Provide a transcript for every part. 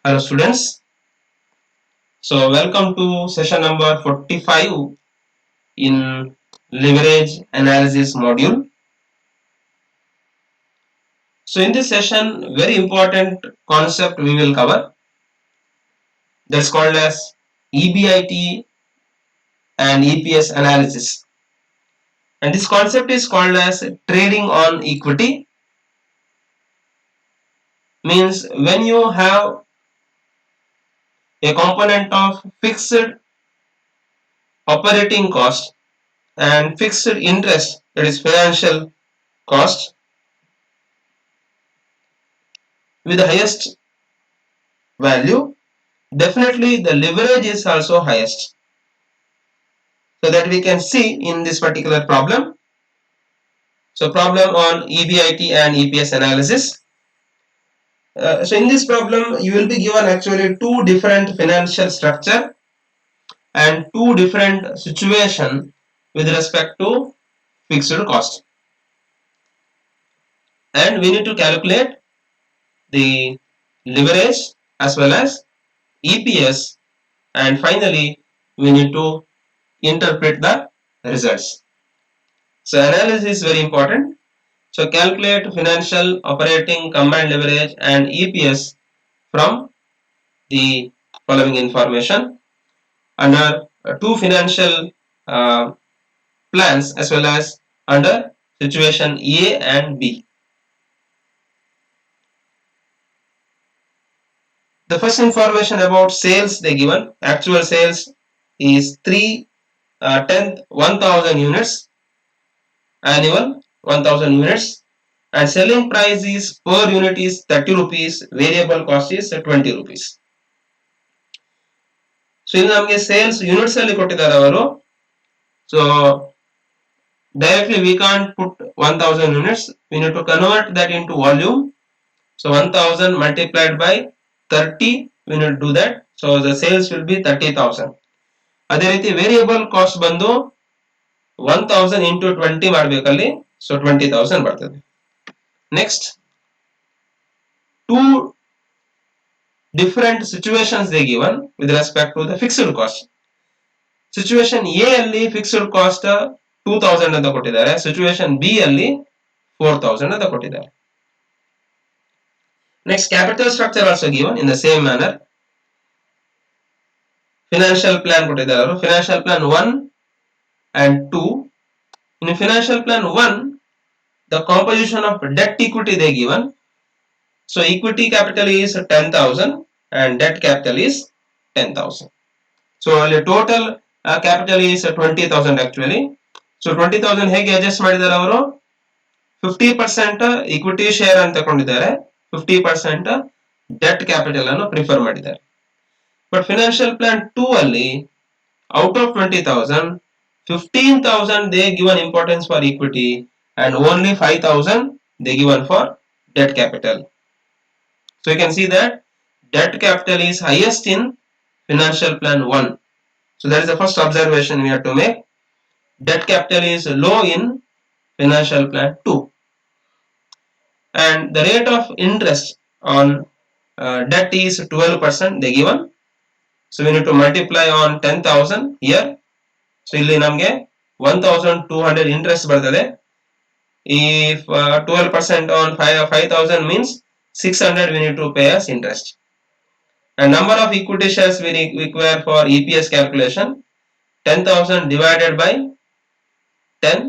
Hello students. So welcome to session number 45 in leverage analysis module. So in this session, very important concept we will cover. That's called as EBIT and EPS analysis. And this concept is called as trading on equity. Means when you have a component of fixed operating cost and fixed interest, that is financial cost, with the highest value, definitely the leverage is also highest. So that we can see in this particular problem. So problem on EBIT and EPS analysis. So in this problem you will be given actually two different financial structure and two different situation with respect to fixed cost, and we need to calculate the leverage as well as EPS, and finally we need to interpret the results. So analysis is very important. So calculate financial operating combined leverage and EPS from the following information under two financial uh, plans as well as under situation A and B. The first information about sales they given, actual sales is 1000 units, annual 1000 units, and selling price is per unit is 30 rupees, variable cost is 20 rupees. So ಇಲ್ಲಿ ನಮಗೆ sales units ಅಲ್ಲಿ ಕೊಟ್ಟಿದ್ದಾರೆ ಅವರು. So directly we can't put 1000 units, we need to convert that into volume. So 1000 multiplied by 30, we need to do that. So the sales will be 30,000. ಅದೇ ರೀತಿ variable cost ಬಂದು 1000 into 20 ಮಾಡಬೇಕಲ್ಲಿ, so 20,000 ಬರ್ತದೆ. Next, two different situations they given with respect to the fixed cost. Situation A ಅಲ್ಲಿ fixed cost 2000 ಅಂತ ಕೊಟ್ಟಿದ್ದಾರೆ, situation B ಅಲ್ಲಿ 4000 ಅಂತ ಕೊಟ್ಟಿದ್ದಾರೆ. Next, capital structure also given in the same manner. Financial plan ಕೊಟ್ಟಿದ್ದಾರೆ ಅವರು, financial plan 1 and 2. In financial plan 1, the composition of debt equity they given. So equity capital is 10,000 and debt capital is 10,000. So total capital is 20,000 actually. So 20,000 ಹೇಗೆ adjust ಮಾಡಿದ್ದಾರೆ ಅವರು, 50% equity share ಅಂತ ತಗೊಂಡಿದ್ದಾರೆ, 50% debt capital ಅನ್ನು prefer ಮಾಡಿದ್ದಾರೆ. But financial plan 2 ಅಲ್ಲಿ out of 20,000, 15,000 they given importance for equity and only 5,000 they given for debt capital. So you can see that debt capital is highest in financial plan 1. So that is the first observation we have to make. Debt capital is low in financial plan 2. And the rate of interest on debt is 12% they given. So we need to multiply on 10,000 here. So ಇಲ್ಲಿ ನಮಗೆ 1200 interest ಬರ್ತದೆ. If 12% on 5,000 means 600 we need to pay as interest. And number of equity shares we require for EPS calculation, 10,000 divided by 10,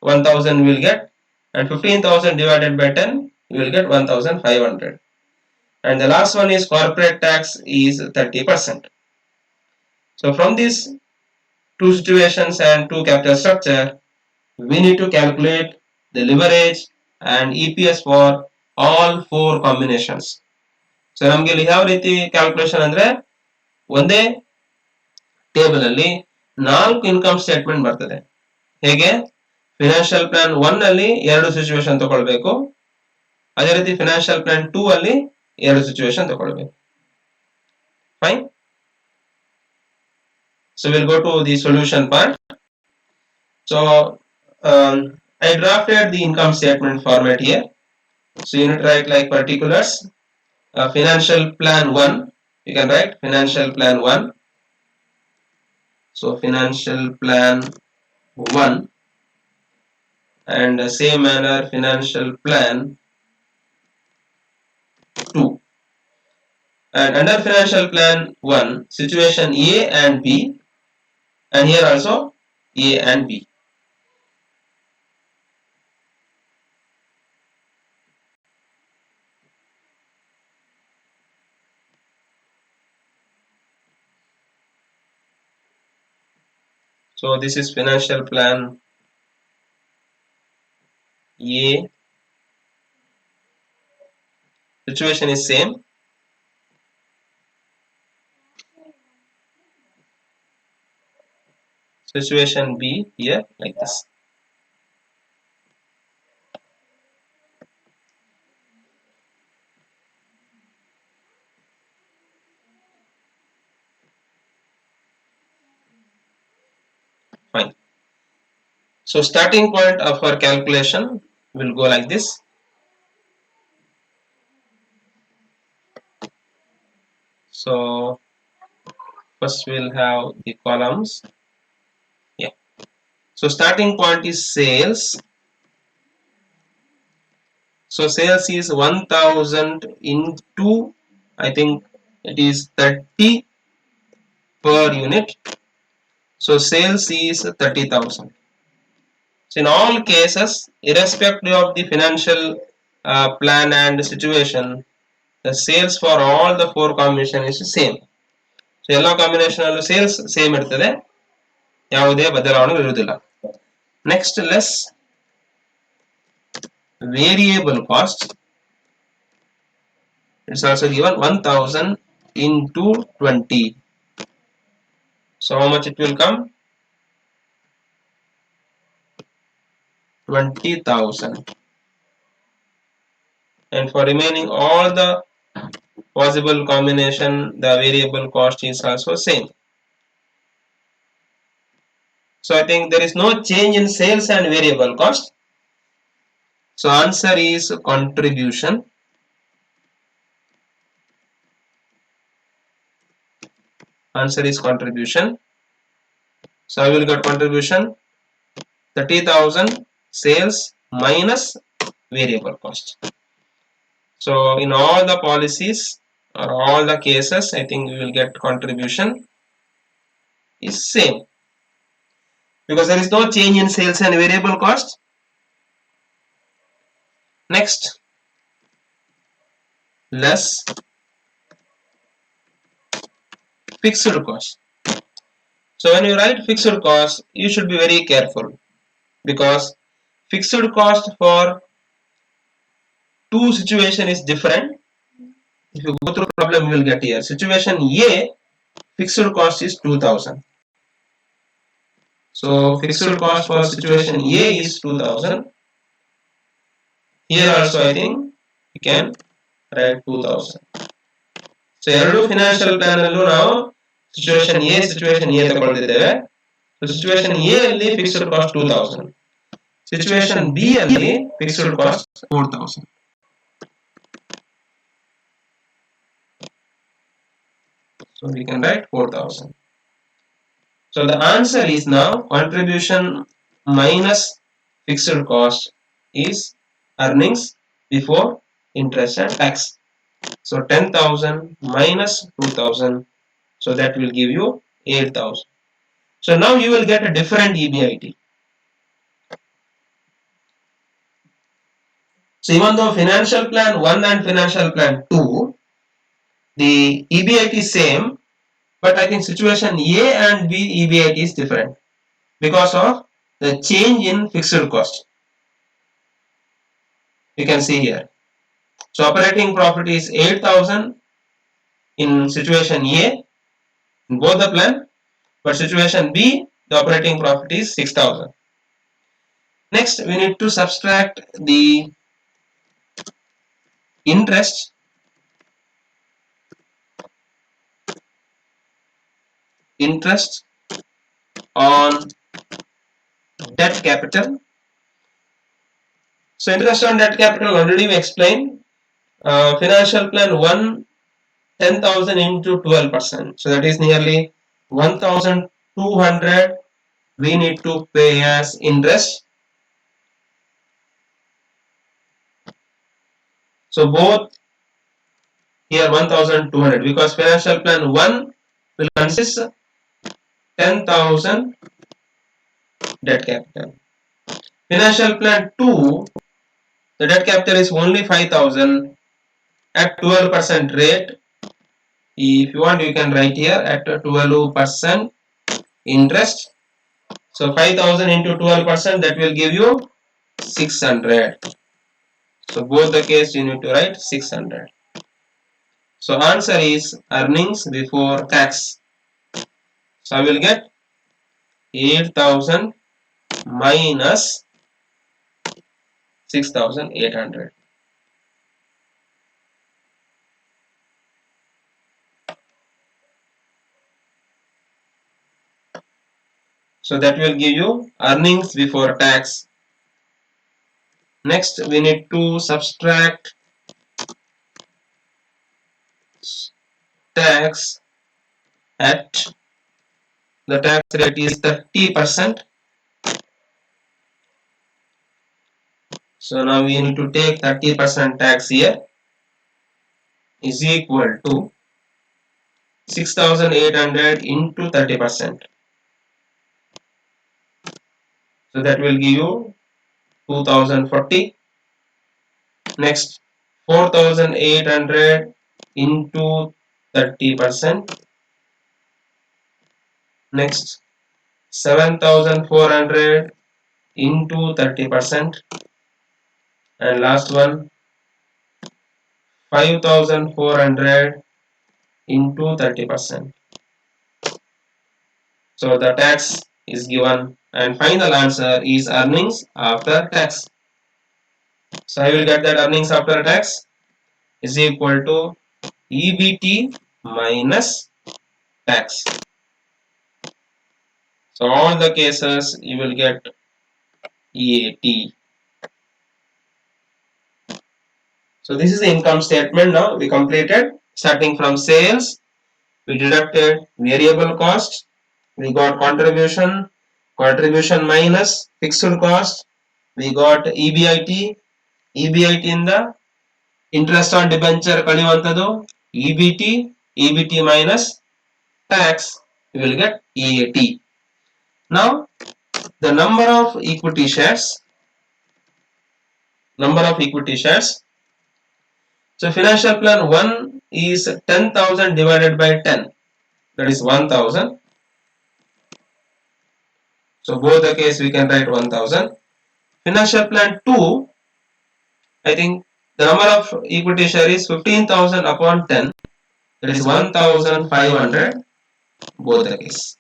1000 will get, and 15,000 divided by 10 you will get 1500. And the last one is corporate tax is 30%. So from these two situations and two capital structure, we need to calculate the leverage and EPS for all four combinations. So ನಮಗೆ ಇಲ್ಲಿ ಯಾವ ರೀತಿ calculation ಅಂದ್ರೆ, ಒಂದೇ table ಅಲ್ಲಿ 4 income statement ಬರ್ತದೆ. ಹೇಗೆ, financial plan 1 ಅಲ್ಲಿ 2 ಸಿಚುವೇಶನ್ ತಗೊಳ್ಬೇಕು, ಅದೇ ರೀತಿ ಫಿನಾನ್ಷಿಯಲ್ ಪ್ಲಾನ್ 2 ಅಲ್ಲಿ 2 ಸಿಚುವೇಶನ್ ತಗೊಳ್ಬೇಕು. Fine. So we'll go to the solution part. So I drafted the income statement format here. So you need to write like particulars, financial plan 1, You can write financial plan 1. So financial plan 1, and same manner financial plan 2. And under financial plan 1, situation A and B, and here also A and B. So this is financial plan A. Situation is same. Situation B here like this. Fine. So starting point of our calculation will go like this. So first we'll have the columns. Yeah. So starting point is sales. So sales is 1000 into, I think it is 30 per unit. So sales is 30,000. So in all cases, irrespective of the financial plan and situation, the sales for all the four combination is same. So ಎಲ್ಲ combination sales same ಇರ್ತದೆ, ಯಾವುದೇ ಬದಲಾವಣೆ ಇರುವುದಿಲ್ಲ. Next less variable cost. It's also given 1000 into 20. So how much it will come? 20,000. And for remaining all the possible combination, the variable cost is also same. So I think there is no change in sales and variable cost. So answer is contribution. Answer is contribution. So I will get contribution 30,000 sales minus variable cost. So in all the policies or all the cases, I think we will get contribution is same, because there is no change in sales and variable cost. Next, less fixed cost. So when you write fixed cost, you should be very careful, because fixed cost for two situation is different. If you go through problem, you will get here. Situation A, fixed cost is 2000. So fixed cost for situation A is 2000. Here also I think you can write 2000. So ಎರಡು financial plan ಅಲ್ಲೂ ನಾವು situation A ತಗೊಳ್ತಿದ್ದೇವೆ. So situation A ಅಲ್ಲಿ fixed cost 2000, situation B ಅಲ್ಲಿ fixed cost 4000. So we can write 4000. So the answer is now contribution minus fixed cost is earnings before interest and tax. So 10,000 minus 2000, so that will give you 8,000. So now you will get a different EBIT. So even though financial plan 1 and financial plan 2, the EBIT is same, but I think situation A and B EBIT is different because of the change in fixed cost. You can see here. So operating profit is 8,000 in situation A in both the plan, but situation B, the operating profit is 6,000. Next, we need to subtract the interest on debt capital. So interest on debt capital already we explained. Financial plan 1 10,000 into 12%. So that is nearly 1,200 we need to pay as interest. So both here 1,200 because financial plan 1 will consist 10,000 debt capital. Financial plan 2, the debt capital is only 5,000 at 12% rate. If you want, you can write here at 12% interest. So 5,000 into 12%, that will give you 600. So both the case you need to write 600. So answer is earnings before tax. So I will get 8,000 minus 6,800. So that will give you earnings before tax. Next, we need to subtract tax at the tax rate is 30%. So now we need to take 30% tax here is equal to 6,800 into 30%. So that will give you 2,040. Next, 4,800 into 30%. Next, 7,400 into 30%. And last one, 5,400 into 30%. So the tax is given and final answer is earnings after tax. So I will get that earnings after tax is equal to EBT minus tax. So all the cases you will get EAT. So this is the income statement now we completed. Starting from sales, we deducted variable cost, we got contribution, contribution minus fixed cost, we got EBIT, EBIT in the interest on debenture ಕಳೆಯುವಂತದ್ದು, EBT, EBT minus tax, we will get EAT. Now the number of equity shares, so financial plan 1 is 10,000 divided by 10, that is 1,000. So both the case we can write 1,000. Financial plan 2, I think the number of equity share is 15,000 upon 10, that is 1,500, both the case.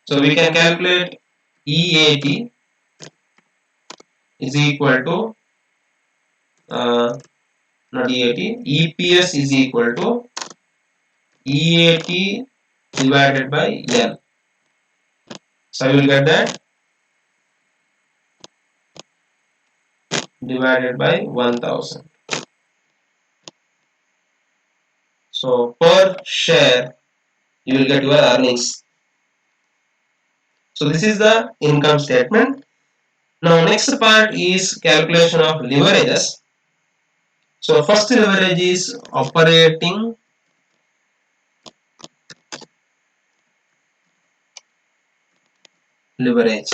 So we can calculate EAT is equal to not EAT, EPS is equal to EAT divided by N. So I will get that divided by 1,000. So per share you will get your earnings. So this is the income statement. Now next part is calculation of leverages. So first leverage is operating leverage.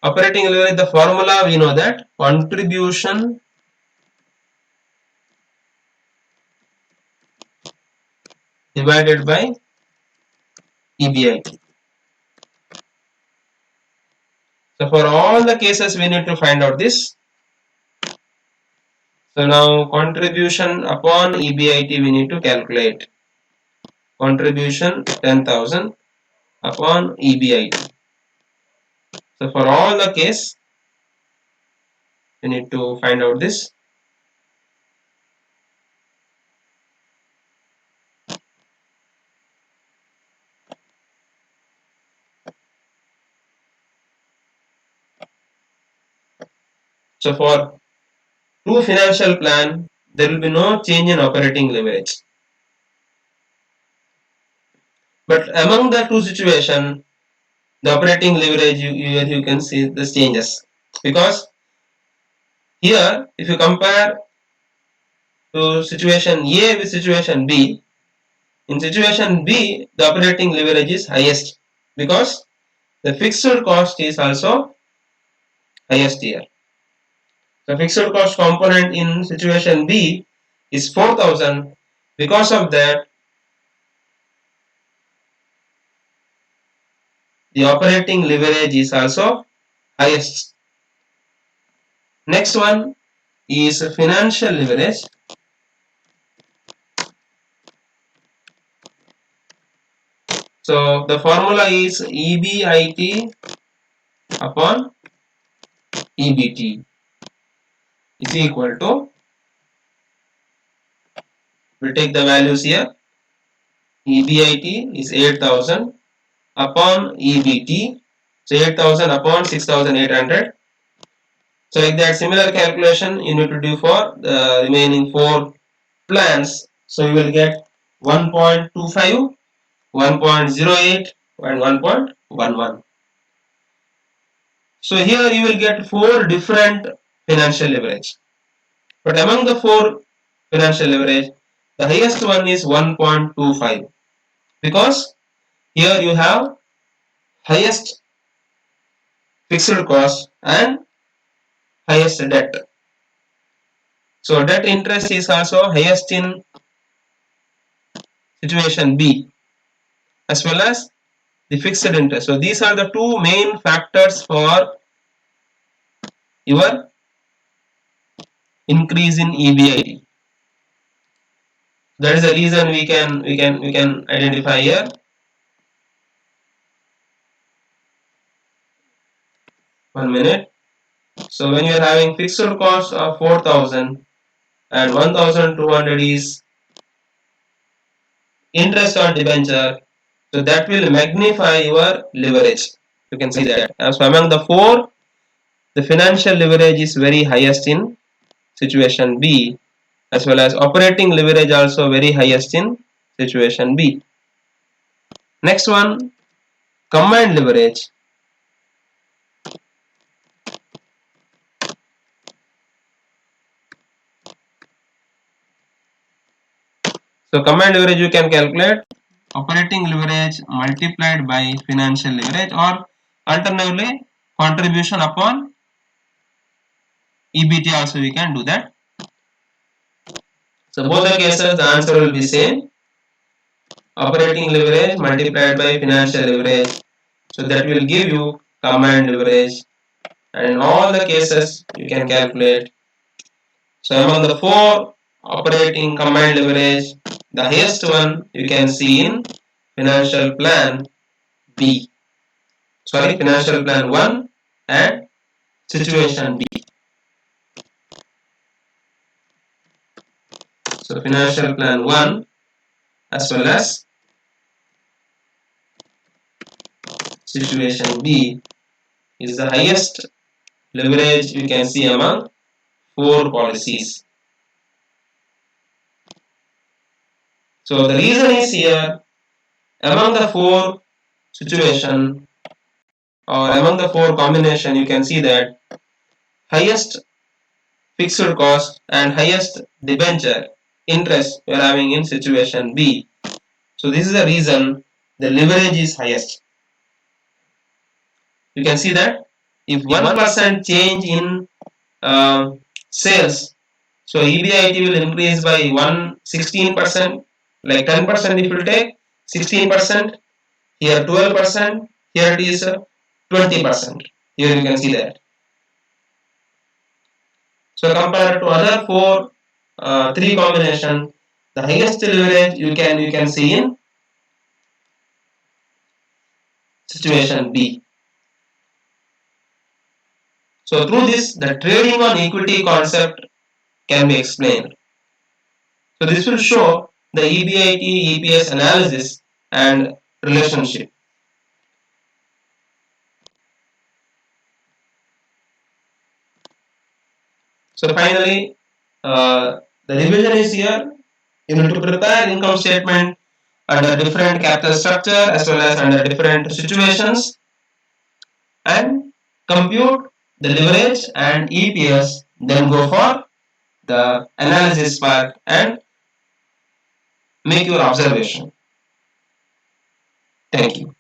Operating leverage, the formula we know that contribution divided by EBIT. So for all the cases we need to find out this. So now contribution upon EBIT we need to calculate. Contribution 10,000 upon EBIT. So for all the case we need to find out this. So for two financial plan there will be no change in operating leverage. But among the two situations, the operating leverage, you can see the changes, because here if you compare to situation A with situation B, in situation B the operating leverage is highest because the fixed cost is also highest here. The fixed cost component in situation B is 4000. Because of that, the operating leverage is also highest. Next one is financial leverage. So the formula is EBIT upon EBT is equal to, we take the values here, EBIT is 8000 upon EBT, so 8000 upon 6800. So like that, similar calculation you need to do for the remaining 4 plans. So you will get 1.25, 1.08 and 1.11. So here you will get 4 different financial leverage. But among the 4 financial leverage, the highest one is 1.25, because here you have highest fixed cost and highest debt. So debt interest is also highest in situation B, as well as the fixed interest. So these are the two main factors for your increase in EBIT. That is the reason we can identify here. One minute. So when you are having fixed cost of 4000 and 1200 is interest on debenture, so that will magnify your leverage. You can see that. So among the 4, the financial leverage is very highest in situation B, as well as operating leverage also very highest in situation B. Next one, combined leverage. So combined leverage you can calculate operating leverage multiplied by financial leverage, or alternatively contribution upon EBT also we can do that. So both the cases the answer will be same, operating leverage multiplied by financial leverage. So that will give you combined leverage, and in all the cases you can calculate. So among the 4 operating combined leverage, the highest one you can see in financial plan B. Sorry, financial plan 1 and situation B. So financial plan 1 as well as situation B is the highest leverage you can see among 4 policies. So the reason is here, among the 4 situation or among the 4 combination, you can see that highest fixed cost and highest debenture interest we are having in situation B. So this is the reason the leverage is highest. You can see that if 1% change in sales, so EBIT will increase by 16%, like 10% if you take 16%, here 12%, here it is 20%. Here you can see that. So compared to other 4, 3 combination, the highest leverage you can see in situation B. So through this, the trading on equity concept can be explained. So this will show the EBIT EPS analysis and relationship. So finally, The revision is here. You need to prepare income statement under different capital structure as well as under different situations and compute the leverage and EPS, then go for the analysis part and make your observation. Thank you.